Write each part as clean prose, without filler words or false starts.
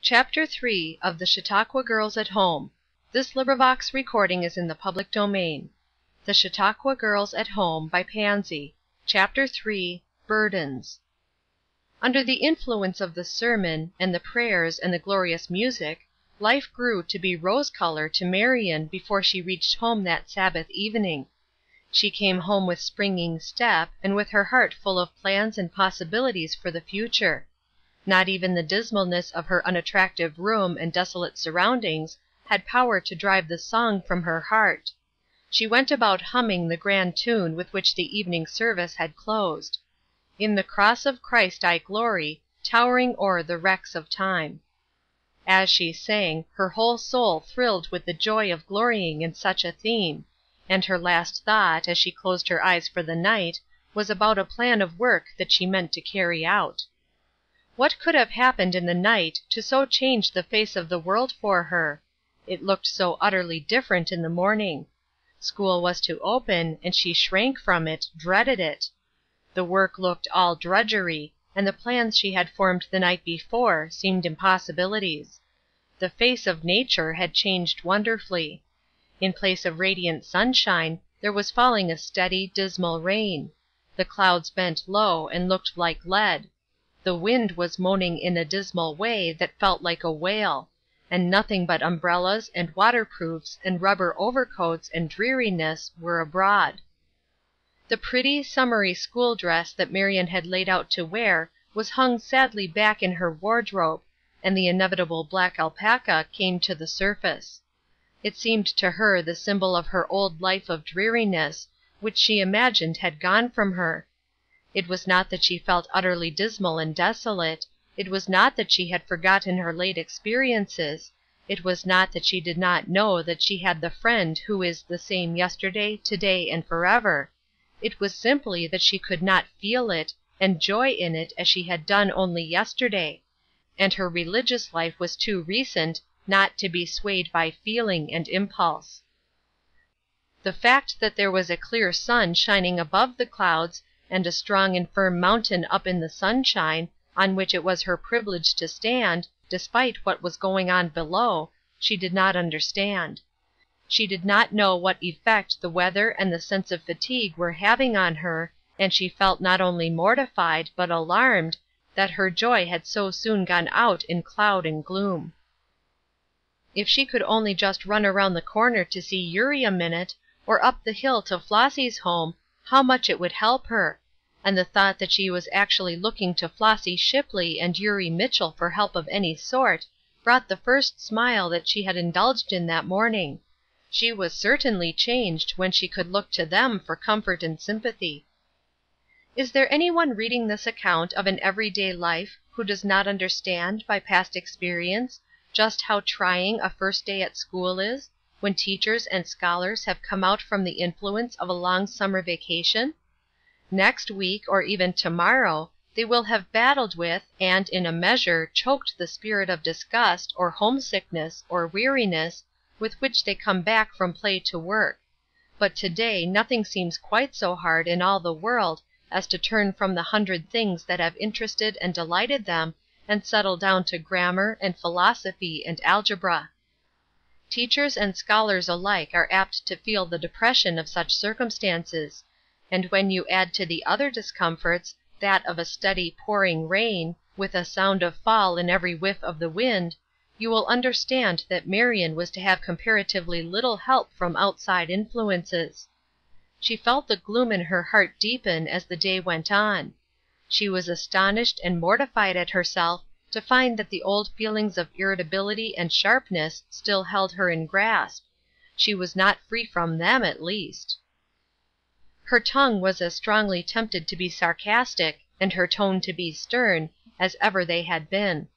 CHAPTER III of the Chautauqua Girls at Home. The Chautauqua Girls at Home by Pansy. Chapter III Burdens. Under the influence of the sermon, and the prayers, and the glorious music, life grew to be rose color to Marion before she reached home that Sabbath evening. She came home with springing step, and with her heart full of plans and possibilities for the future. Not even the dismalness of her unattractive room and desolate surroundings had power to drive the song from her heart. She went about humming the grand tune with which the evening service had closed: "In the cross of Christ I glory, towering o'er the wrecks of time." As she sang, her whole soul thrilled with the joy of glorying in such a theme, and her last thought, as she closed her eyes for the night, was about a plan of work that she meant to carry out. What could have happened in the night to so change the face of the world for her? It looked so utterly different in the morning. School was to open, and she shrank from it, dreaded it. The work looked all drudgery, and the plans she had formed the night before seemed impossibilities. The face of nature had changed wonderfully. In place of radiant sunshine there was falling a steady, dismal rain. The clouds bent low and looked like lead. The wind was moaning in a dismal way that felt like a wail, and nothing but umbrellas and waterproofs and rubber overcoats and dreariness were abroad. The pretty, summery school dress that Marion had laid out to wear was hung sadly back in her wardrobe, and the inevitable black alpaca came to the surface. It seemed to her the symbol of her old life of dreariness, which she imagined had gone from her. It was not that she felt utterly dismal and desolate, it was not that she had forgotten her late experiences, it was not that she did not know that she had the Friend who is the same yesterday, today, and forever. It was simply that she could not feel it, and joy in it as she had done only yesterday, and her religious life was too recent not to be swayed by feeling and impulse. The fact that there was a clear sun shining above the clouds, and a strong and firm mountain up in the sunshine, on which it was her privilege to stand, despite what was going on below, she did not understand. She did not know what effect the weather and the sense of fatigue were having on her, and she felt not only mortified, but alarmed, that her joy had so soon gone out in cloud and gloom. If she could only just run around the corner to see Eurie a minute, or up the hill to Flossy's home, how much it would help her; and the thought that she was actually looking to Flossy Shipley and Eurie Mitchell for help of any sort brought the first smile that she had indulged in that morning. She was certainly changed when she could look to them for comfort and sympathy. Is there any one reading this account of an everyday life who does not understand, by past experience, just how trying a first day at school is, when teachers and scholars have come out from the influence of a long summer vacation? Next week, or even to-morrow, they will have battled with, and, in a measure, choked the spirit of disgust, or homesickness, or weariness, with which they come back from play to work. But to-day nothing seems quite so hard in all the world as to turn from the 100 things that have interested and delighted them, and settle down to grammar, and philosophy, and algebra. Teachers and scholars alike are apt to feel the depression of such circumstances, and when you add to the other discomforts that of a steady pouring rain, with a sound of fall in every whiff of the wind, you will understand that Marion was to have comparatively little help from outside influences. She felt the gloom in her heart deepen as the day went on. She was astonished and mortified at herself to find that the old feelings of irritability and sharpness still held her in grasp. She was not free from them, at least. Her tongue was as strongly tempted to be sarcastic, and her tone to be stern, as ever they had been.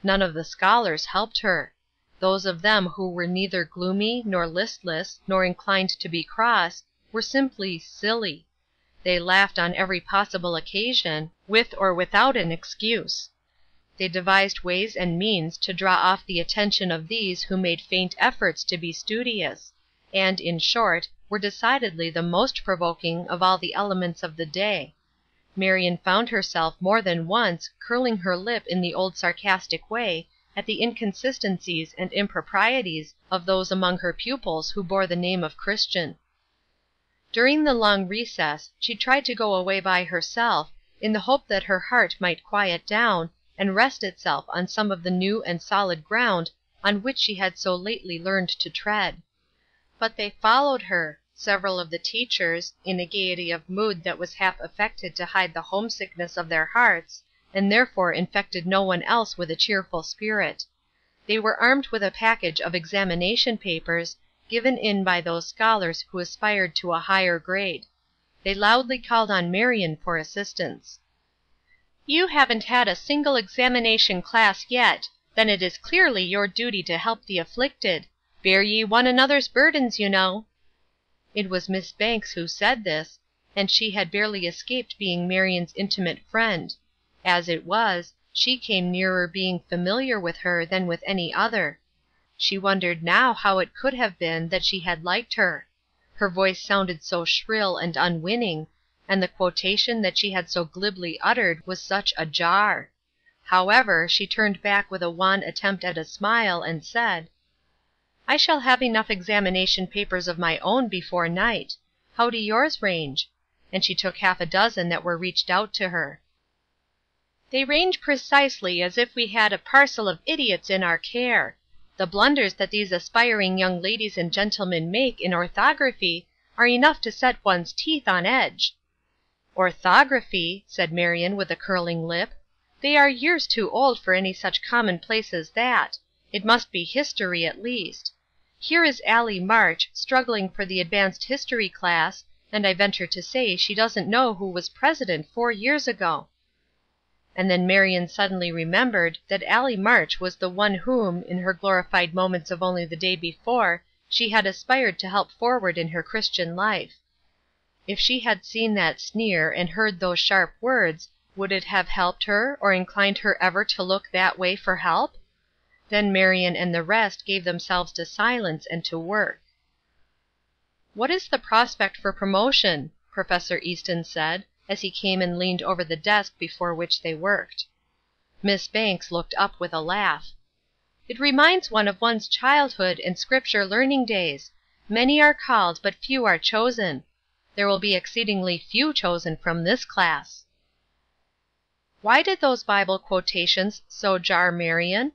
None of the scholars helped her. Those of them who were neither gloomy, nor listless, nor inclined to be cross, were simply silly. They laughed on every possible occasion, with or without an excuse. They devised ways and means to draw off the attention of these who made faint efforts to be studious, and, in short, were decidedly the most provoking of all the elements of the day. Marion found herself more than once curling her lip in the old sarcastic way at the inconsistencies and improprieties of those among her pupils who bore the name of Christian. During the long recess she tried to go away by herself, in the hope that her heart might quiet down, and rest itself on some of the new and solid ground on which she had so lately learned to tread. But they followed her, several of the teachers, in a gaiety of mood that was half affected to hide the homesickness of their hearts, and therefore infected no one else with a cheerful spirit. They were armed with a package of examination papers, given in by those scholars who aspired to a higher grade. They loudly called on Marion for assistance. "You haven't had a single examination class yet, then it is clearly your duty to help the afflicted. Bear ye one another's burdens, you know." It was Miss Banks who said this, and she had barely escaped being Marion's intimate friend. As it was, she came nearer being familiar with her than with any other. She wondered now how it could have been that she had liked her. Her voice sounded so shrill and unwinning, and the quotation that she had so glibly uttered was such a jar. However, she turned back with a wan attempt at a smile, and said, "I shall have enough examination papers of my own before night. How do yours range?" And she took half a dozen that were reached out to her. "They range precisely as if we had a parcel of idiots in our care. The blunders that these aspiring young ladies and gentlemen make in orthography are enough to set one's teeth on edge." "Orthography!" said Marion with a curling lip. "They are years too old for any such commonplace as that. It must be history at least. Here is Allie March, struggling for the advanced history class, and I venture to say she doesn't know who was president 4 years ago." And then Marion suddenly remembered that Allie March was the one whom, in her glorified moments of only the day before, she had aspired to help forward in her Christian life. If she had seen that sneer and heard those sharp words, would it have helped her, or inclined her ever to look that way for help? Then Marion and the rest gave themselves to silence and to work. "What is the prospect for promotion?" Professor Easton said, as he came and leaned over the desk before which they worked. Miss Banks looked up with a laugh. "It reminds one of one's childhood and Scripture learning days. Many are called, but few are chosen. There will be exceedingly few chosen from this class." Why did those Bible quotations so jar Marion?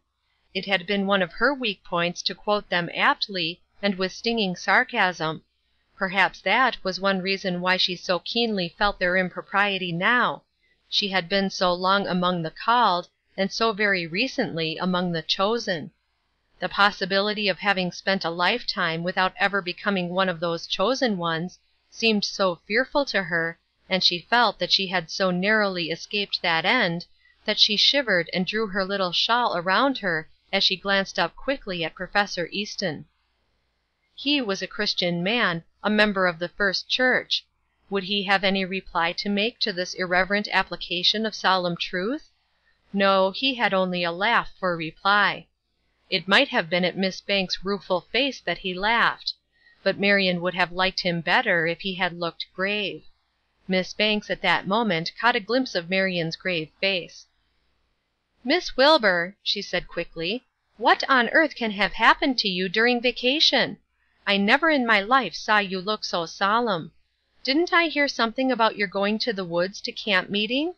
It had been one of her weak points to quote them aptly, and with stinging sarcasm. Perhaps that was one reason why she so keenly felt their impropriety now. She had been so long among the called, and so very recently among the chosen. The possibility of having spent a lifetime without ever becoming one of those chosen ones seemed so fearful to her, and she felt that she had so narrowly escaped that end, that she shivered and drew her little shawl around her as she glanced up quickly at Professor Easton. He was a Christian man, a member of the First Church. Would he have any reply to make to this irreverent application of solemn truth? No, he had only a laugh for reply. It might have been at Miss Banks' rueful face that he laughed; but Marion would have liked him better if he had looked grave. Miss Banks at that moment caught a glimpse of Marion's grave face. "Miss Wilbur," she said quickly, "what on earth can have happened to you during vacation? I never in my life saw you look so solemn. Didn't I hear something about your going to the woods to camp meeting?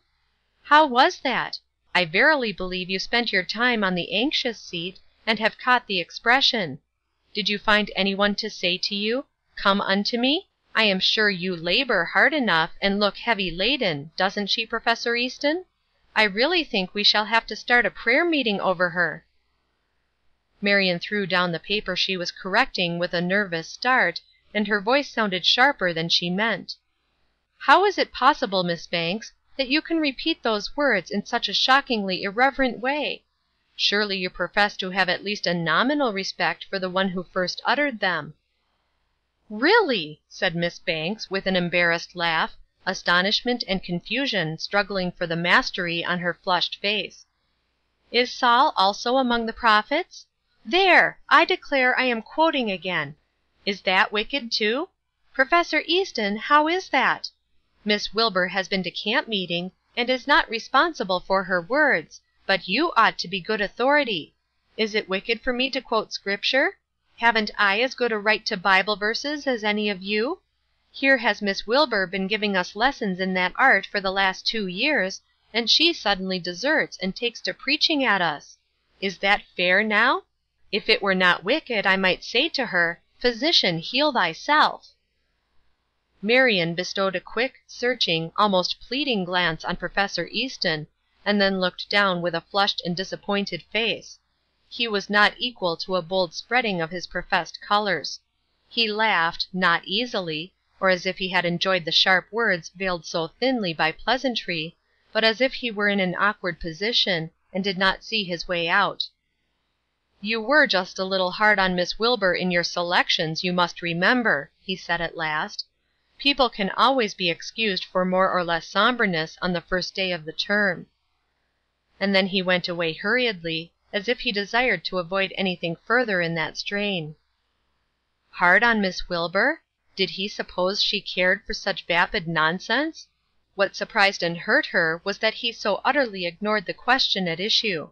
How was that? I verily believe you spent your time on the anxious seat, and have caught the expression. Did you find anyone to say to you, 'Come unto me'? I am sure you labor hard enough, and look heavy laden, doesn't she, Professor Easton? I really think we shall have to start a prayer meeting over her." Marion threw down the paper she was correcting with a nervous start, and her voice sounded sharper than she meant. "How is it possible, Miss Banks, that you can repeat those words in such a shockingly irreverent way? Surely you profess to have at least a nominal respect for the one who first uttered them." "Really!" said Miss Banks, with an embarrassed laugh, astonishment and confusion struggling for the mastery on her flushed face. "Is Saul also among the prophets? There! I declare I am quoting again. Is that wicked, too? Professor Easton, how is that? Miss Wilbur has been to camp meeting, and is not responsible for her words, but you ought to be good authority. Is it wicked for me to quote Scripture? Haven't I as good a right to Bible verses as any of you? Here has Miss Wilbur been giving us lessons in that art for the last 2 years, and she suddenly deserts and takes to preaching at us. Is that fair, now? If it were not wicked, I might say to her, 'Physician, heal thyself.'" Marion bestowed a quick, searching, almost pleading glance on Professor Easton, and then looked down with a flushed and disappointed face. He was not equal to a bold spreading of his professed colors. He laughed, not easily, or as if he had enjoyed the sharp words veiled so thinly by pleasantry, but as if he were in an awkward position, and did not see his way out. "You were just a little hard on Miss Wilbur in your selections, you must remember," he said at last. "People can always be excused for more or less somberness on the first day of the term." And then he went away hurriedly, as if he desired to avoid anything further in that strain. Hard on Miss Wilbur? Did he suppose she cared for such vapid nonsense? What surprised and hurt her was that he so utterly ignored the question at issue.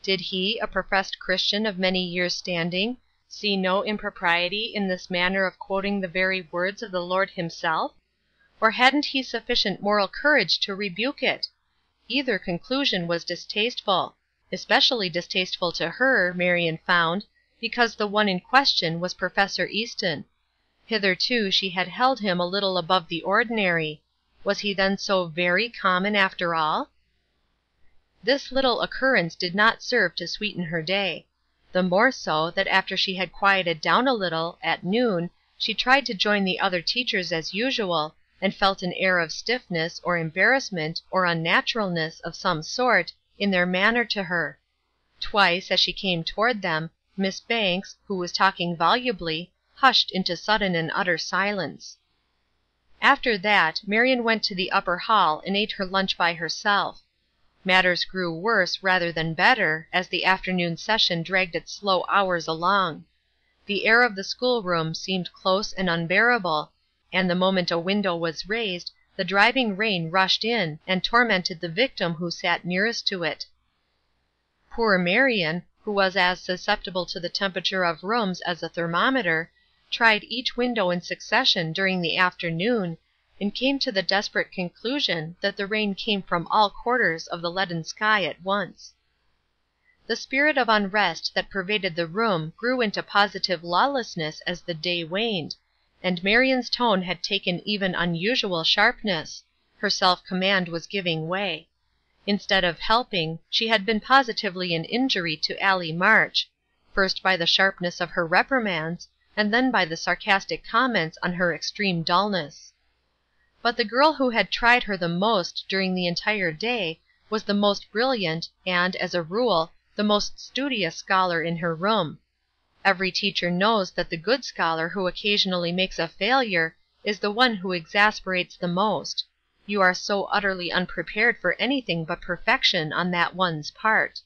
Did he, a professed Christian of many years' standing, see no impropriety in this manner of quoting the very words of the Lord himself? Or hadn't he sufficient moral courage to rebuke it? Either conclusion was distasteful. Especially distasteful to her, Marion found, because the one in question was Professor Easton. Hitherto she had held him a little above the ordinary. Was he then so very common after all? This little occurrence did not serve to sweeten her day. The more so, that after she had quieted down a little, at noon, she tried to join the other teachers as usual, and felt an air of stiffness, or embarrassment, or unnaturalness, of some sort, in their manner to her. Twice, as she came toward them, Miss Banks, who was talking volubly, hushed into sudden and utter silence. After that, Marion went to the upper hall and ate her lunch by herself. Matters grew worse rather than better, as the afternoon session dragged its slow hours along. The air of the schoolroom seemed close and unbearable, and the moment a window was raised, the driving rain rushed in and tormented the victim who sat nearest to it. Poor Marion, who was as susceptible to the temperature of rooms as a thermometer, tried each window in succession during the afternoon, and came to the desperate conclusion that the rain came from all quarters of the leaden sky at once. The spirit of unrest that pervaded the room grew into positive lawlessness as the day waned, and Marion's tone had taken even unusual sharpness. Her self-command was giving way. Instead of helping, she had been positively an injury to Allie March, first by the sharpness of her reprimands, and then by the sarcastic comments on her extreme dullness. But the girl who had tried her the most during the entire day was the most brilliant, and, as a rule, the most studious scholar in her room. Every teacher knows that the good scholar who occasionally makes a failure is the one who exasperates the most. You are so utterly unprepared for anything but perfection on that one's part.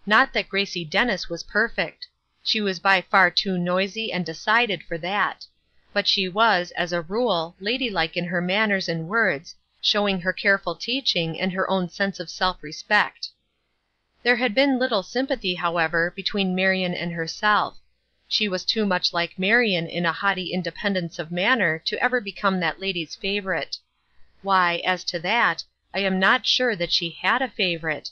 Not that Gracie Dennis was perfect. She was by far too noisy and decided for that. But she was, as a rule, ladylike in her manners and words, showing her careful teaching and her own sense of self-respect. There had been little sympathy, however, between Marion and herself. She was too much like Marion in a haughty independence of manner to ever become that lady's favorite. Why, as to that, I am not sure that she had a favorite.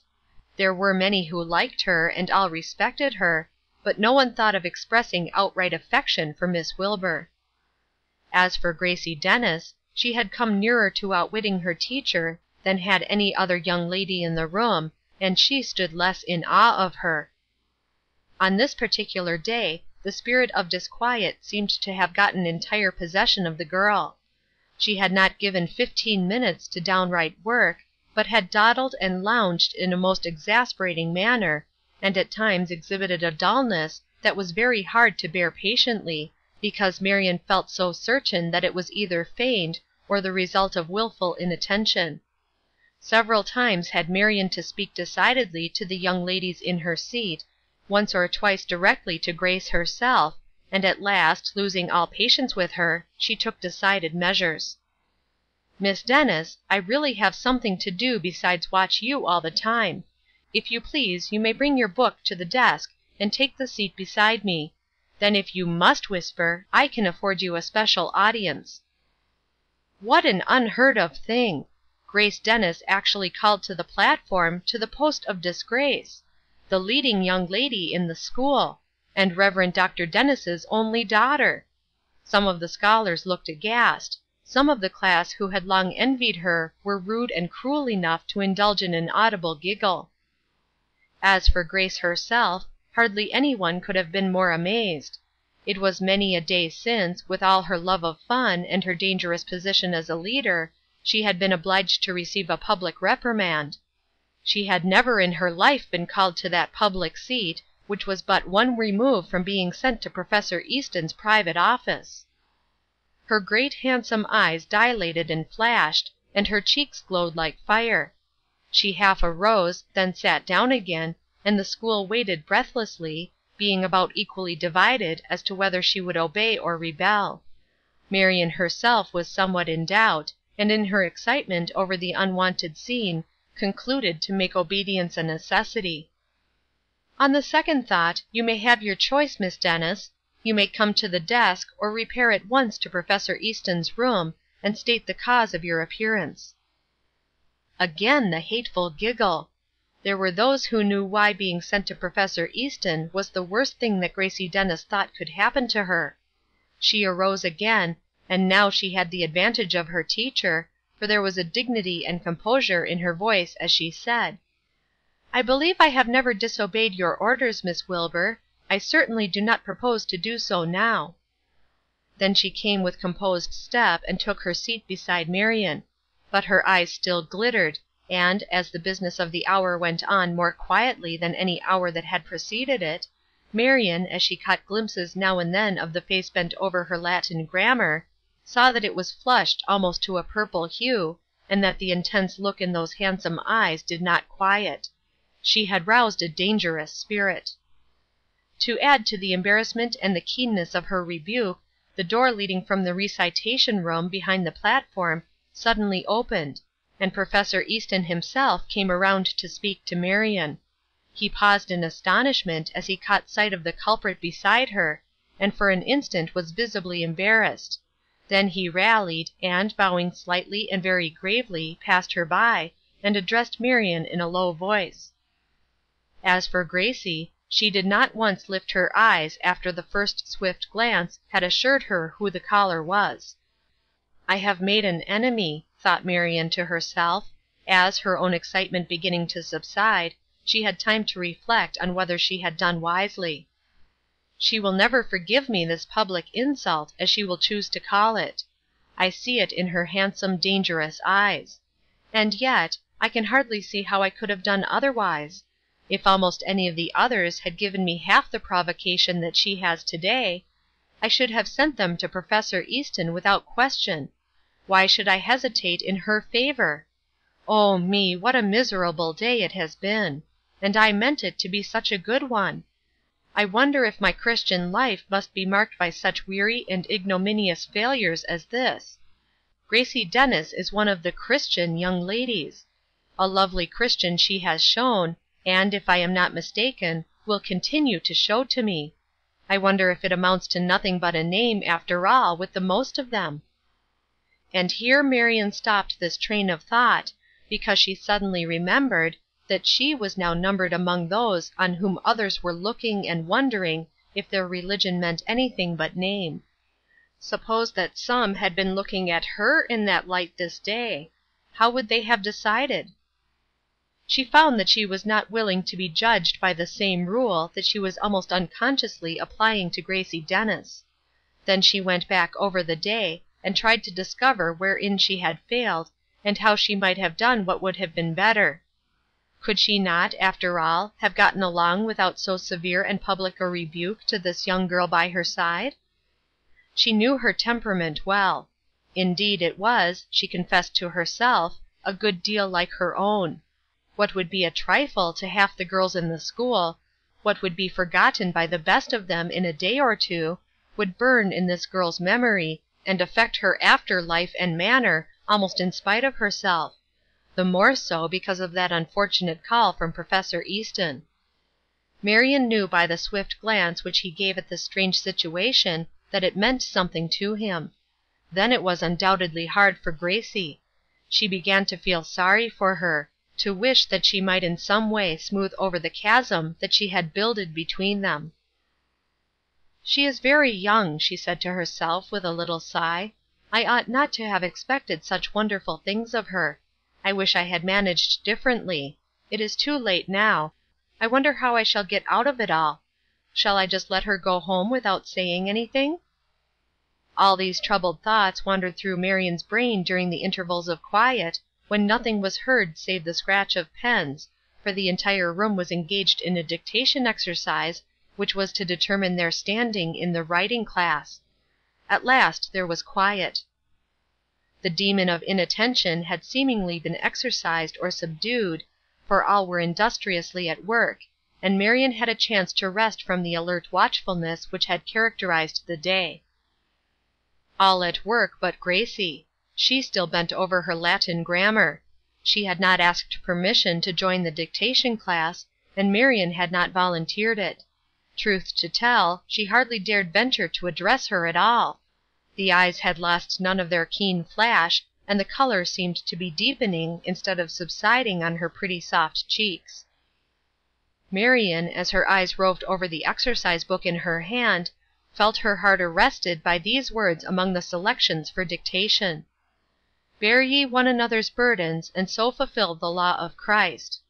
There were many who liked her, and all respected her, but no one thought of expressing outright affection for Miss Wilbur. As for Gracie Dennis, she had come nearer to outwitting her teacher than had any other young lady in the room, and she stood less in awe of her. On this particular day the spirit of disquiet seemed to have gotten entire possession of the girl. She had not given 15 minutes to downright work, but had dawdled and lounged in a most exasperating manner, and at times exhibited a dullness that was very hard to bear patiently, because Marion felt so certain that it was either feigned or the result of willful inattention. Several times had Marion to speak decidedly to the young ladies in her seat, once or twice directly to Grace herself, and at last, losing all patience with her, she took decided measures. "Miss Dennis, I really have something to do besides watch you all the time. If you please you may bring your book to the desk, and take the seat beside me. Then if you must whisper, I can afford you a special audience." What an unheard of thing! Grace Dennis actually called to the platform to the post of disgrace! The leading young lady in the school! And Rev. Dr. Dennis's only daughter! Some of the scholars looked aghast. Some of the class who had long envied her were rude and cruel enough to indulge in an audible giggle. As for Grace herself, hardly any one could have been more amazed. It was many a day since, with all her love of fun, and her dangerous position as a leader, she had been obliged to receive a public reprimand. She had never in her life been called to that public seat, which was but one remove from being sent to Professor Easton's private office. Her great handsome eyes dilated and flashed, and her cheeks glowed like fire. She half arose, then sat down again, and the school waited breathlessly, being about equally divided as to whether she would obey or rebel. Marion herself was somewhat in doubt, and in her excitement over the unwonted scene, concluded to make obedience a necessity. "On the second thought, you may have your choice, Miss Dennis. You may come to the desk, or repair at once to Professor Easton's room, and state the cause of your appearance." Again the hateful giggle! There were those who knew why being sent to Professor Easton was the worst thing that Gracie Dennis thought could happen to her. She arose again, and now she had the advantage of her teacher, for there was a dignity and composure in her voice as she said: "I believe I have never disobeyed your orders, Miss Wilbur. I certainly do not propose to do so now." Then she came with composed step and took her seat beside Marion; but her eyes still glittered, and, as the business of the hour went on more quietly than any hour that had preceded it, Marion, as she caught glimpses now and then of the face bent over her Latin grammar, saw that it was flushed almost to a purple hue, and that the intense look in those handsome eyes did not quiet. She had roused a dangerous spirit. To add to the embarrassment and the keenness of her rebuke, the door leading from the recitation room behind the platform suddenly opened, and Professor Easton himself came around to speak to Marion. He paused in astonishment as he caught sight of the culprit beside her, and for an instant was visibly embarrassed. Then he rallied, and, bowing slightly and very gravely, passed her by, and addressed Marion in a low voice. As for Gracie, she did not once lift her eyes after the first swift glance had assured her who the caller was. "I have made an enemy," thought Marion to herself, as, her own excitement beginning to subside, she had time to reflect on whether she had done wisely. "She will never forgive me this public insult, as she will choose to call it. I see it in her handsome, dangerous eyes. And yet, I can hardly see how I could have done otherwise. If almost any of the others had given me half the provocation that she has to-day, I should have sent them to Professor Easton without question. Why should I hesitate in her favor? Oh me, what a miserable day it has been! And I meant it to be such a good one! I wonder if my Christian life must be marked by such weary and ignominious failures as this. Gracie Dennis is one of the Christian young ladies. A lovely Christian she has shown, and, if I am not mistaken, will continue to show to me. I wonder if it amounts to nothing but a name, after all, with the most of them?" And here Marion stopped this train of thought, because she suddenly remembered that she was now numbered among those on whom others were looking and wondering if their religion meant anything but name. Suppose that some had been looking at her in that light this day, how would they have decided? She found that she was not willing to be judged by the same rule that she was almost unconsciously applying to Gracie Dennis. Then she went back over the day, and tried to discover wherein she had failed, and how she might have done what would have been better. Could she not, after all, have gotten along without so severe and public a rebuke to this young girl by her side? She knew her temperament well. Indeed, it was, she confessed to herself, a good deal like her own. What would be a trifle to half the girls in the school, what would be forgotten by the best of them in a day or two, would burn in this girl's memory, and affect her after life and manner almost in spite of herself; the more so because of that unfortunate call from Professor Easton. Marion knew by the swift glance which he gave at this strange situation that it meant something to him. Then it was undoubtedly hard for Gracie. She began to feel sorry for her, to wish that she might in some way smooth over the chasm that she had builded between them. "She is very young," she said to herself, with a little sigh. "I ought not to have expected such wonderful things of her. I wish I had managed differently. It is too late now. I wonder how I shall get out of it all. Shall I just let her go home without saying anything?" All these troubled thoughts wandered through Marion's brain during the intervals of quiet, when nothing was heard save the scratch of pens, for the entire room was engaged in a dictation exercise which was to determine their standing in the writing class. At last there was quiet. The demon of inattention had seemingly been exorcised or subdued, for all were industriously at work, and Marion had a chance to rest from the alert watchfulness which had characterized the day. All at work but Gracie. She still bent over her Latin grammar. She had not asked permission to join the dictation class, and Marion had not volunteered it. Truth to tell, she hardly dared venture to address her at all. The eyes had lost none of their keen flash, and the color seemed to be deepening instead of subsiding on her pretty soft cheeks. Marion, as her eyes roved over the exercise book in her hand, felt her heart arrested by these words among the selections for dictation: "Bear ye one another's burdens, and so fulfill the law of Christ."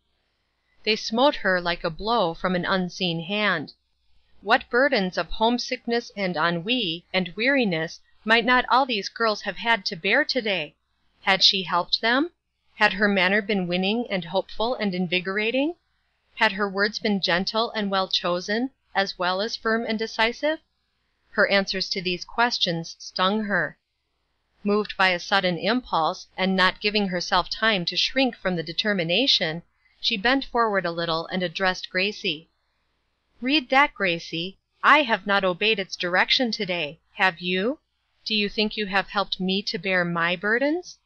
They smote her like a blow from an unseen hand. What burdens of homesickness and ennui and weariness might not all these girls have had to bear to day? Had she helped them? Had her manner been winning and hopeful and invigorating? Had her words been gentle and well chosen, as well as firm and decisive? Her answers to these questions stung her. Moved by a sudden impulse, and not giving herself time to shrink from the determination, she bent forward a little and addressed Gracie. "Read that, Gracie. I have not obeyed its direction to day. Have you? Do you think you have helped me to bear my burdens?"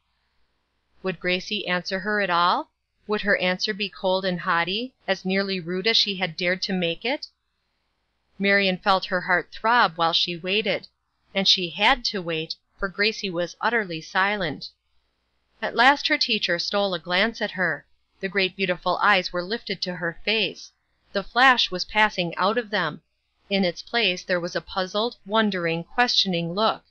Would Gracie answer her at all? Would her answer be cold and haughty, as nearly rude as she had dared to make it? Marion felt her heart throb while she waited. And she had to wait, for Gracie was utterly silent. At last her teacher stole a glance at her. The great beautiful eyes were lifted to her face. The flash was passing out of them. In its place there was a puzzled, wondering, questioning look.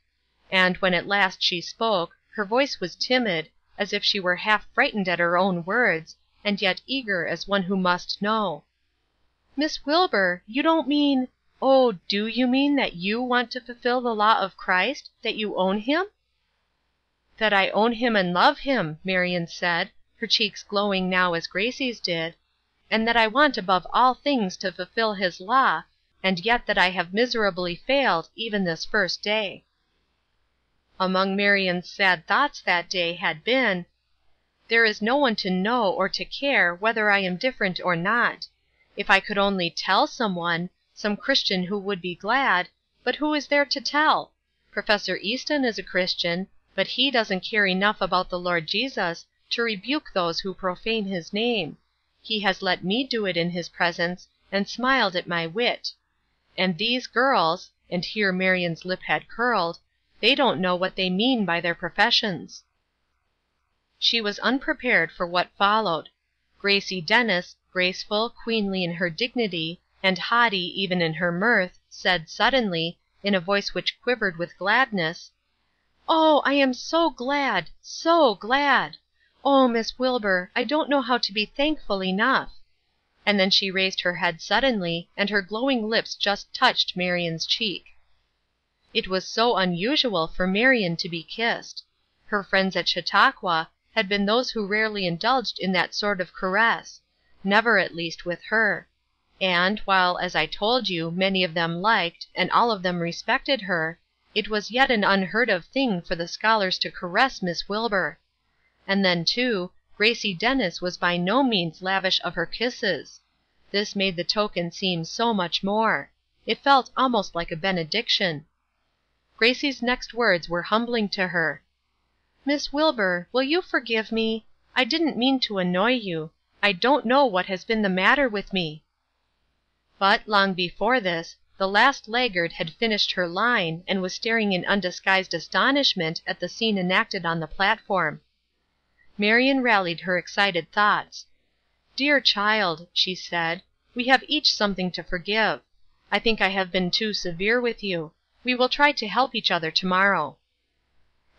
And when at last she spoke, her voice was timid, as if she were half frightened at her own words, and yet eager as one who must know. "Miss Wilbur, you don't mean—oh, do you mean that you want to fulfill the law of Christ, that you own him?" "That I own him and love him," Marion said, her cheeks glowing now as Gracie's did, "and that I want above all things to fulfill his law, and yet that I have miserably failed, even this first day." Among Marion's sad thoughts that day had been, "There is no one to know or to care whether I am different or not. If I could only tell some one, some Christian who would be glad, but who is there to tell? Professor Easton is a Christian, but he doesn't care enough about the Lord Jesus to rebuke those who profane his name. He has let me do it in his presence, and smiled at my wit. And these girls," and here Marion's lip had curled, "they don't know what they mean by their professions." She was unprepared for what followed. Gracie Dennis, graceful, queenly in her dignity, and haughty even in her mirth, said suddenly, in a voice which quivered with gladness: "Oh, I am so glad, so glad! Oh, Miss Wilbur, I don't know how to be thankful enough." And then she raised her head suddenly, and her glowing lips just touched Marion's cheek. It was so unusual for Marion to be kissed. Her friends at Chautauqua had been those who rarely indulged in that sort of caress; never at least with her; and, while, as I told you, many of them liked, and all of them respected her, it was yet an unheard of thing for the scholars to caress Miss Wilbur. And then, too, Gracie Dennis was by no means lavish of her kisses. This made the token seem so much more. It felt almost like a benediction. Gracie's next words were humbling to her. "Miss Wilbur, will you forgive me? I didn't mean to annoy you. I don't know what has been the matter with me." But, long before this, the last laggard had finished her line and was staring in undisguised astonishment at the scene enacted on the platform. Marion rallied her excited thoughts. "Dear child," she said, "we have each something to forgive. I think I have been too severe with you. We will try to help each other to morrow."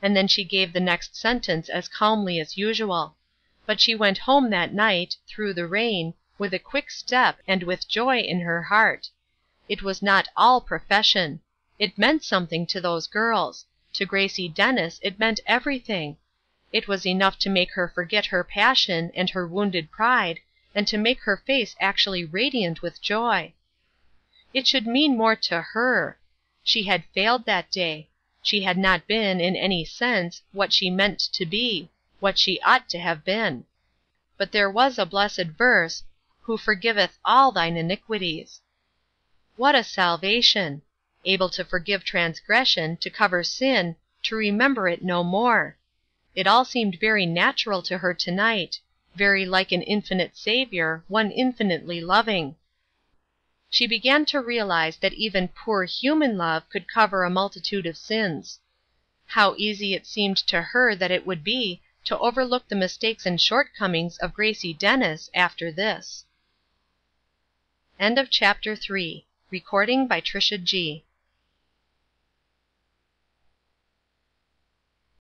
And then she gave the next sentence as calmly as usual. But she went home that night, through the rain, with a quick step and with joy in her heart. It was not all profession. It meant something to those girls. To Gracie Dennis it meant everything. It was enough to make her forget her passion and her wounded pride, and to make her face actually radiant with joy. It should mean more to her. She had failed that day. She had not been, in any sense, what she meant to be, what she ought to have been. But there was a blessed verse, "Who forgiveth all thine iniquities." What a salvation! Able to forgive transgression, to cover sin, to remember it no more. It all seemed very natural to her to night, very like an infinite Saviour, one infinitely loving. She began to realize that even poor human love could cover a multitude of sins. How easy it seemed to her that it would be to overlook the mistakes and shortcomings of Gracie Dennis after this. Chapter 4 Recording by Tricia G.